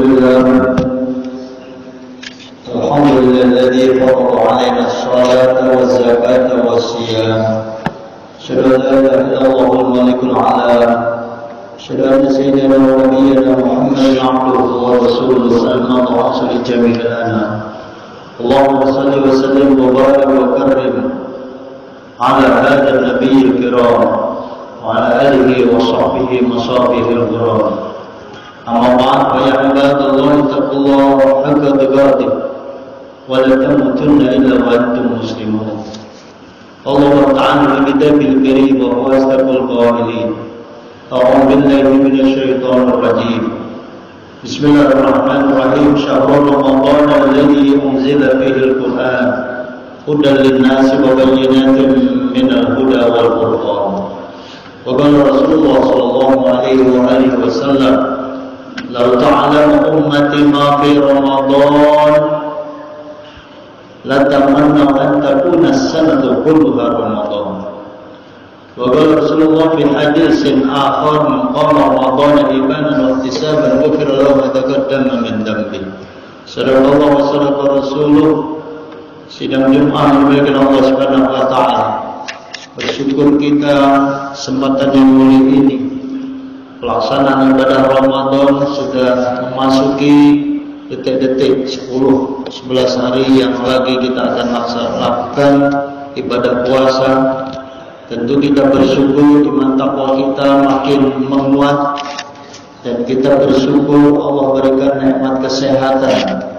لله الذي فرض علينا الصلاة والزكاة والصيام. أشهد أن لا إله إلا الله الملك الأعلى. أشهد أن سيدنا ونبينا محمدا عبده ورسوله المبعوث لجميع الأنام. اللهم صل وسلم وبارك وكرم على هذا النبي الكرام وعلى آله وصحبه وصحبه الكرام. أما بعد فيا عباد الله اتقوا الله حق تقاته ولا تموتن إلا وأنتم مسلمون. الله تعالى في كتابه الكريم وهو أصدق القائلين. أعوذ بالله من الشيطان الرجيم. بسم الله الرحمن الرحيم. شهر رمضان الذي أنزل فيه القرآن هدى للناس وبينات من الهدى والفرقان. وقال رسول الله صلى الله عليه وآله وسلم: لو تعلم أمتي ما في رمضان لتمنوا أن تكون السنة كلها رمضان. وقال رسول الله في حديث آخر: من قام رمضان إيمانا واحتسابا غفر له ما تقدم من ذنبه. Sadaq Allah wa sadaqa Rasuluh. Sidang Jumat dimuliakan Allah Subhanahu wa taala. Bersyukur kita kesempatan yang mulia ini. Pelaksanaan ibadah Ramadan sudah memasuki detik-detik 10-11 hari yang lagi kita akan lakukan ibadah puasa. Tentu kita bersyukur iman takwa kita makin menguat dan kita bersyukur Allah berikan nikmat kesehatan,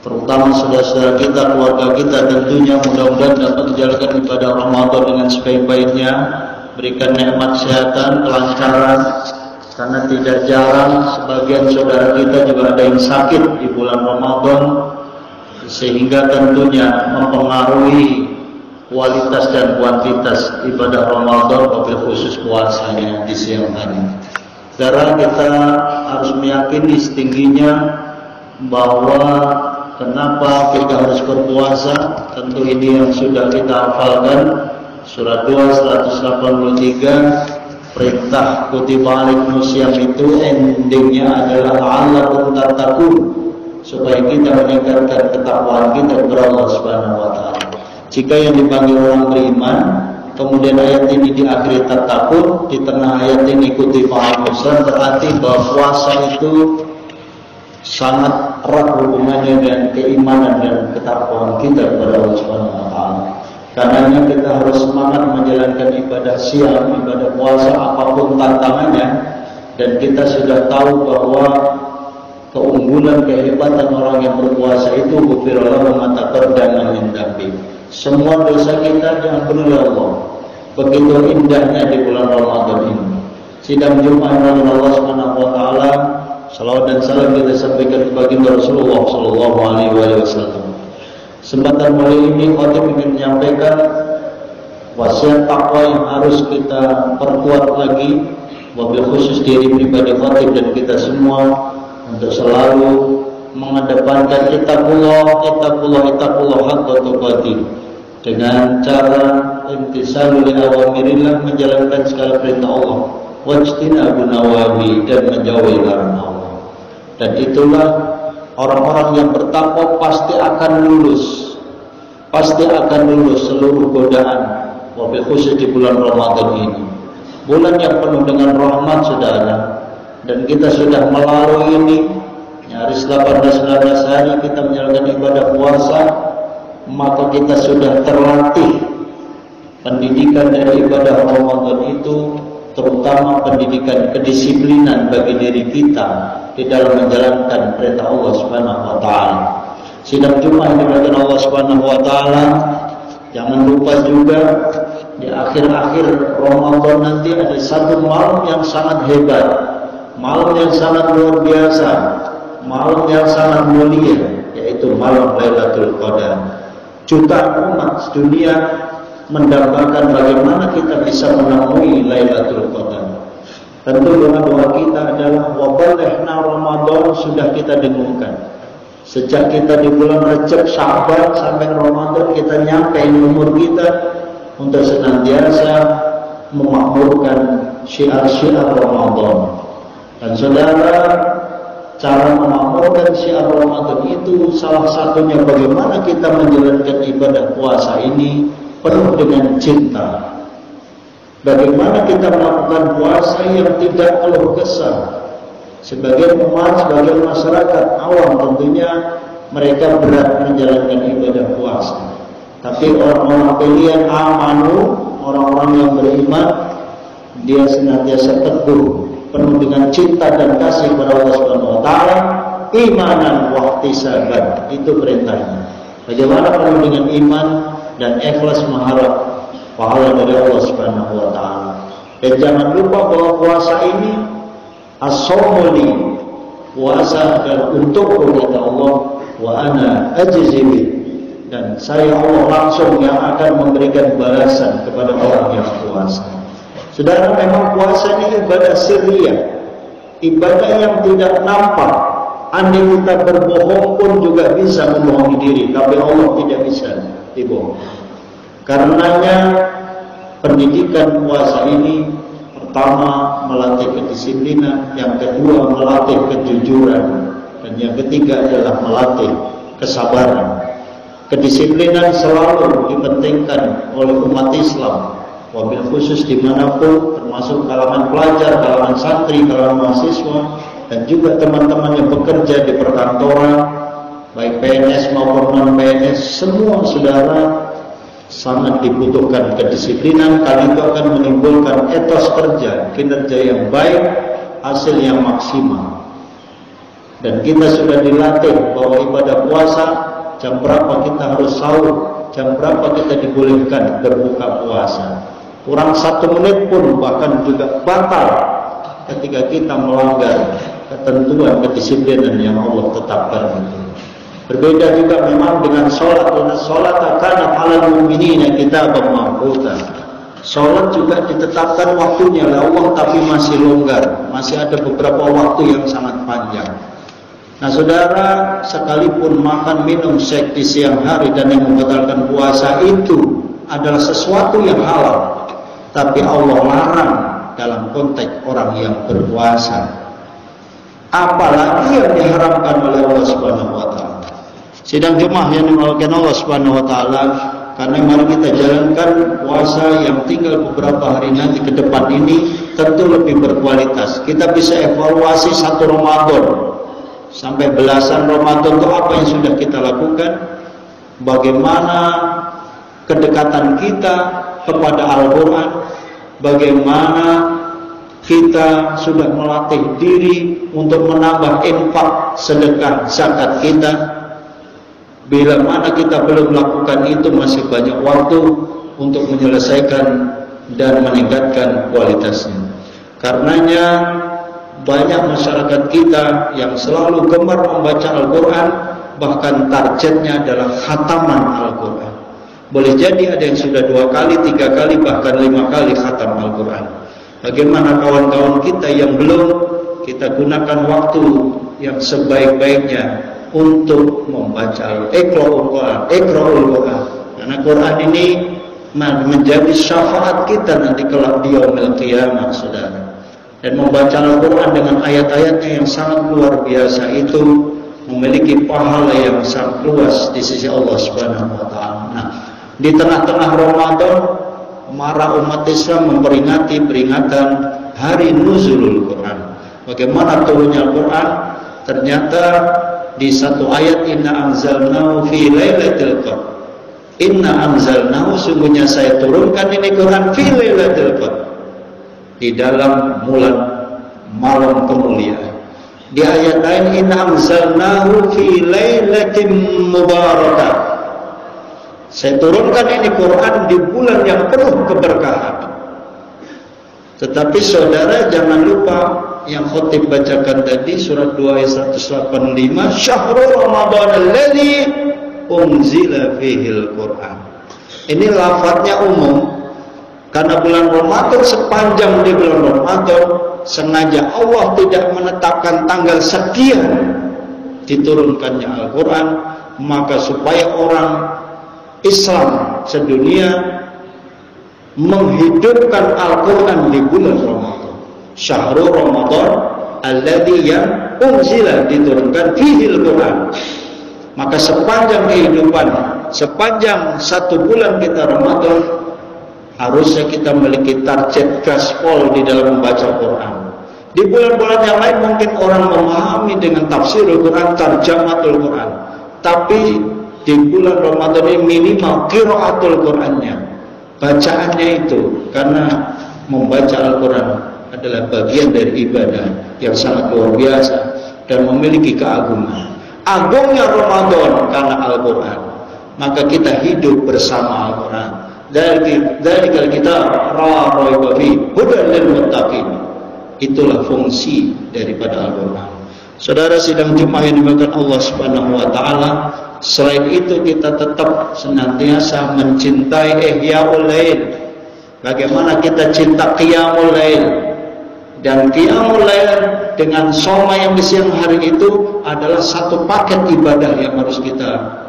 terutama saudara-saudara kita, keluarga kita. Tentunya mudah-mudahan dapat menjalankan ibadah Ramadan dengan sebaik-baiknya, berikan nikmat kesehatan, kelancaran. Karena tidak jarang sebagian saudara kita juga ada yang sakit di bulan Ramadan, sehingga tentunya mempengaruhi kualitas dan kuantitas ibadah Ramadan, wabil khusus puasanya di siang hari. Saudara, kita harus meyakini setingginya bahwa kenapa kita harus berpuasa. Tentu ini yang sudah kita hafalkan, surat 2 183. Perintah kutiba alaikumus syiyam itu endingnya adalah la'allakum tattaqun, supaya kita meningkatkan ketakwaan kita kepada Allah Subhanahu wa taala. Jika yang dipanggil orang beriman, kemudian ayat ini diakhiri tattaqun, di tengah ayat ini kutiba alaikumus syiyam, berarti bahwa puasa itu sangat erat hubungannya dengan keimanan dan ketakwaan kita kepada Allah Subhanahu wa taala. Karenanya kita harus semangat menjalankan ibadah siam, ibadah puasa apapun tantangannya. Dan kita sudah tahu bahwa keunggulan, kehebatan orang yang berpuasa itu ghufirallahu ma taqaddama min dzambi. Semua dosa kita diampuni oleh Allah. Begitu indahnya di bulan Ramadan ini. Sidang Jumat dengan Allah Subhanahu wa taala, salawat dan salam kita sampaikan kepada Rasulullah sallallahu alaihi wasallam. Kesempatan mulia ini khatib ingin menyampaikan wasiat takwa yang harus kita perkuat lagi, wabil khusus diri pribadi khatib dan kita semua, untuk selalu mengedepankan ittaqullah haqqa tuqatih, dengan cara imtisalul awamirillah, menjalankan segala perintah Allah, wajtinabun nawahi, dan menjauhi larangan Allah. Dan itulah orang-orang yang bertakwa pasti akan lulus seluruh godaan, wabil khusus di bulan Ramadan ini, bulan yang penuh dengan rahmat, saudara. Dan kita sudah melalui ini nyaris 18-19 hari kita menjalankan ibadah puasa, maka kita sudah terlatih pendidikan dari ibadah Ramadan itu, terutama pendidikan kedisiplinan bagi diri kita di dalam menjalankan perintah Allah Subhanahu wa taala. Sidang Jumat yang dimuliakan Allah Subhanahu wa taala, jangan lupa juga di akhir-akhir Ramadan nanti ada satu malam yang sangat hebat, malam yang sangat luar biasa, malam yang sangat mulia, yaitu malam Lailatul Qadar. Jutaan umat dunia mendambakan bagaimana kita bisa menemui Lailatul Qadar. Tentu doa-doa kita adalah waballahna Ramadan, sudah kita dengungkan. Sejak kita di bulan Rajab, Sya'ban sampai Ramadan, kita nyampein umur kita untuk senantiasa memakmurkan syiar-syiar Ramadan. Dan saudara, cara memakmurkan syiar Ramadan itu salah satunya bagaimana kita menjalankan ibadah puasa ini penuh dengan cinta. Bagaimana kita melakukan puasa yang tidak keluh kesah. Sebagian umat, sebagian masyarakat awam tentunya mereka berat menjalankan ibadah puasa. Tapi orang-orang pilihan amanu, orang-orang yang beriman, dia senantiasa teguh, penuh dengan cinta dan kasih kepada Allah Subhanahu wa taala, imanan wa ihtisaban. Itu perintahnya. Bagaimana penuh dengan iman dan ikhlas mengharap pahala dari Allah Subhanahu wa taala. Dan jangan lupa bahwa puasa ini as-shaumuli, puasa adalah untukku kata Allah, wa ana ajzi bih, dan saya Allah langsung yang akan memberikan balasan kepada orang yang puasa. Saudara, memang puasa ini ibadah sirriyah, ibadah yang tidak nampak. Andai kita berbohong pun juga bisa membohongi diri, tapi Allah tidak bisa dibohong. Karenanya pendidikan puasa ini pertama melatih kedisiplinan, yang kedua melatih kejujuran, dan yang ketiga adalah melatih kesabaran. Kedisiplinan selalu dipentingkan oleh umat Islam, wabil khusus dimanapun, termasuk kalangan pelajar, kalangan santri, kalangan mahasiswa, dan juga teman-teman yang bekerja di perkantoran, baik PNS maupun non-PNS, semua saudara sangat dibutuhkan kedisiplinan, karena itu akan menimbulkan etos kerja, kinerja yang baik, hasil yang maksimal. Dan kita sudah dilatih bahwa ibadah puasa, jam berapa kita harus sahur, jam berapa kita dibolehkan berbuka puasa. Kurang 1 menit pun bahkan juga batal ketika kita melanggar ketentuan kedisiplinan yang Allah tetapkan. Berbeda juga memang dengan sholat. Karena sholat akan alal mu'minina kitaban mawquta. Sholat juga ditetapkan waktunya oleh Allah, tapi masih longgar, masih ada beberapa waktu yang sangat panjang. Nah saudara, sekalipun makan minum seks di siang hari dan yang membatalkan puasa itu adalah sesuatu yang halal, tapi Allah larang dalam konteks orang yang berpuasa. Apalagi yang diharamkan oleh Allah Subhanahu wa taala. Sidang jemaah yang dimuliakan Allah Subhanahu wa taala, karena mari kita jalankan puasa yang tinggal beberapa hari nanti ke depan ini tentu lebih berkualitas. Kita bisa evaluasi 1 Ramadan sampai belasan Ramadan itu apa yang sudah kita lakukan, bagaimana kedekatan kita kepada Al-Quran, bagaimana kita sudah melatih diri untuk menambah infak, sedekah, zakat kita. Bila mana kita belum melakukan itu, masih banyak waktu untuk menyelesaikan dan meningkatkan kualitasnya. Karenanya banyak masyarakat kita yang selalu gemar membaca Al-Quran, bahkan targetnya adalah khataman Al-Quran. Boleh jadi ada yang sudah 2 kali, 3 kali, bahkan 5 kali khatam Al-Quran. Bagaimana kawan-kawan kita yang belum, kita gunakan waktu yang sebaik-baiknya untuk membaca Iqra'ul Quran. Karena Quran ini menjadi syafaat kita nanti kelak di yaumil qiyamah, saudara. Dan membaca Al-Quran dengan ayat-ayatnya yang sangat luar biasa itu memiliki pahala yang sangat luas di sisi Allah Subhanahu wa taala. Nah, di tengah-tengah Ramadan, para umat Islam memperingati peringatan hari nuzulul Quran. Bagaimana turunnya Al-Quran? Ternyata di satu ayat, inna anzalnahu fi lailatul qadr. Inna anzalnahu, sungguhnya saya turunkan ini Quran fi lailatul qadr, di dalam bulan malam kemuliaan. Di ayat lain, inna anzalnahu fi lailatin mubarakah. Saya turunkan ini Quran di bulan yang penuh keberkahan. Tetapi saudara jangan lupa yang khotib bacakan tadi, surat 2 ayat 185, syahrul Ramadan alladzi unzila fihil Quran. Ini lafadznya umum, karena bulan Ramadan, sepanjang di bulan Ramadan sengaja Allah tidak menetapkan tanggal sekian diturunkannya Al-Quran, maka supaya orang Islam sedunia menghidupkan Al-Quran di bulan Ramadan. Syahrul Ramadan alladzi yang unzila diturunkan fihil Quran. Maka sepanjang kehidupan, sepanjang 1 bulan kita Ramadan, harusnya kita memiliki target gaspol di dalam membaca Quran. Di bulan-bulan yang lain mungkin orang memahami dengan tafsirul Quran, tarjamatul Quran. Tapi di bulan Ramadan ini minimal qiraatul Qurannya, bacaannya itu. Karena membaca Al-Quran adalah bagian dari ibadah yang sangat luar biasa dan memiliki keagungan. Agungnya Ramadan karena Al-Quran, maka kita hidup bersama Al-Quran. Dari kita raiba fi hudan lil muttaqin. Itulah fungsi daripada Al-Quran. Saudara sidang Jumat yang dimakan Allah Subhanahu wa taala, selain itu kita tetap senantiasa mencintai Ihyaul Lail. Bagaimana kita cinta Qiyamul Lail. Dan Qiyamul Lail dengan shoma yang di siang hari itu adalah satu paket ibadah yang harus kita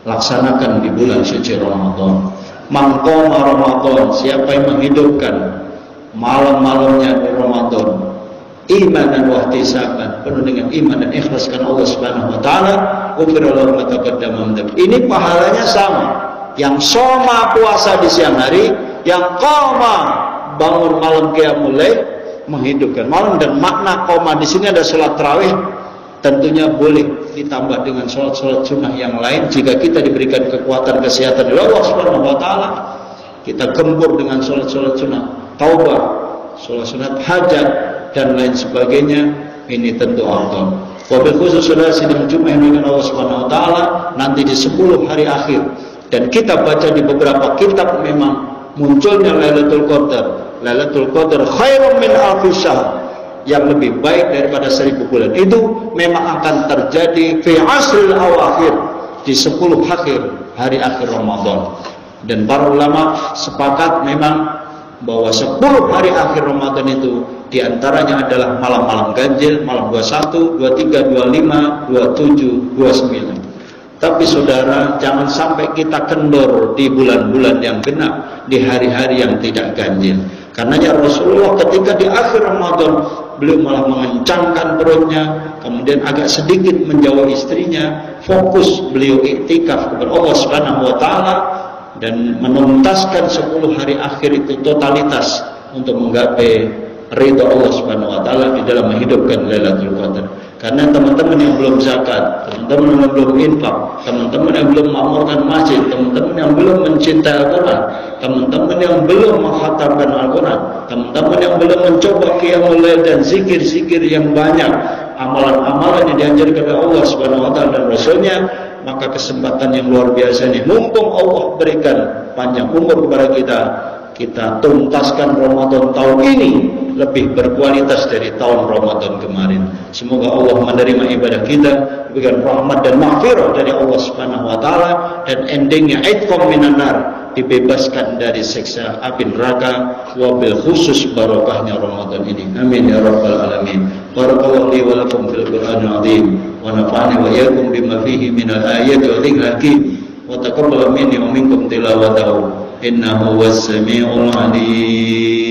laksanakan di bulan suci Ramadan. Man qama Ramadan, siapa yang menghidupkan malam-malamnya di Ramadan, iman dan wahtisaban, penuh dengan iman dan ikhlas karena Allah Subhanahu wa taala, ghufira lahu ma taqaddama min dhanbi. Ini pahalanya sama. Yang shoma puasa di siang hari, yang qama bangun malam qiyamul lail, menghidupkan malam. Dan makna qoma di sini ada salat tarawih, tentunya boleh ditambah dengan salat-salat sunnah yang lain jika kita diberikan kekuatan kesehatan dari Allah Subhanahu wa taala. Kita gembur dengan salat-salat sunnah taubah, salat sunat hajat dan lain sebagainya. Ini tentu afdal. Wabil khusus saudara sidang Jumat dengan Allah Subhanahu wa taala nanti di 10 hari akhir. Dan kita baca di beberapa kitab memang munculnya Lailatul Qadar. Lailatul Qadar khairun min alfi syahr, yang lebih baik daripada 1000 bulan. Itu memang akan terjadi fi asril awakhir, di 10 akhir hari akhir Ramadan. Dan para ulama sepakat memang bahwa 10 hari akhir Ramadan itu diantaranya adalah malam-malam ganjil, malam 21, 23, 25, 27, 29. Tapi saudara, jangan sampai kita kendor di bulan-bulan yang genap, di hari-hari yang tidak ganjil. Karenanya Rasulullah ketika di akhir Ramadan, beliau malah mengencangkan perutnya, kemudian agak sedikit menjauh istrinya, fokus beliau iktikaf kepada Allah Subhanahu wa taala dan menuntaskan 10 hari akhir itu totalitas untuk menggapai ridha Allah Subhanahu wa taala di dalam menghidupkan Lailatul Qadar. Karena teman-teman yang belum zakat, teman-teman yang belum infak, teman-teman yang belum makmurkan masjid, teman-teman yang belum mencintai Al-Quran, teman-teman yang belum menghatamkan Al-Quran, teman-teman yang belum mencoba qiyamul lail dan zikir-zikir yang banyak, amalan-amalan yang dianjurkan oleh Allah Subhanahu wa taala dan Rasulnya, maka kesempatan yang luar biasa ini, mumpung Allah berikan panjang umur kepada kita tuntaskan Ramadan tahun ini lebih berkualitas dari tahun Ramadan kemarin. Semoga Allah menerima ibadah kita, berikan rahmat dan maghfirah dari Allah Subhanahu wa taala, dan endingnya itqam minan nar, dibebaskan dari siksa api neraka, wabil khusus barokahnya Ramadan ini. Amin ya rabbal alamin. Barakallahu li wa lakum fil Qur'anil azim wa nafa'ani wa iyyakum bima fihi minal ayati wa dzikril hakim wa taqabbal minni wa minkum tilawatahu innahu was samiul alim.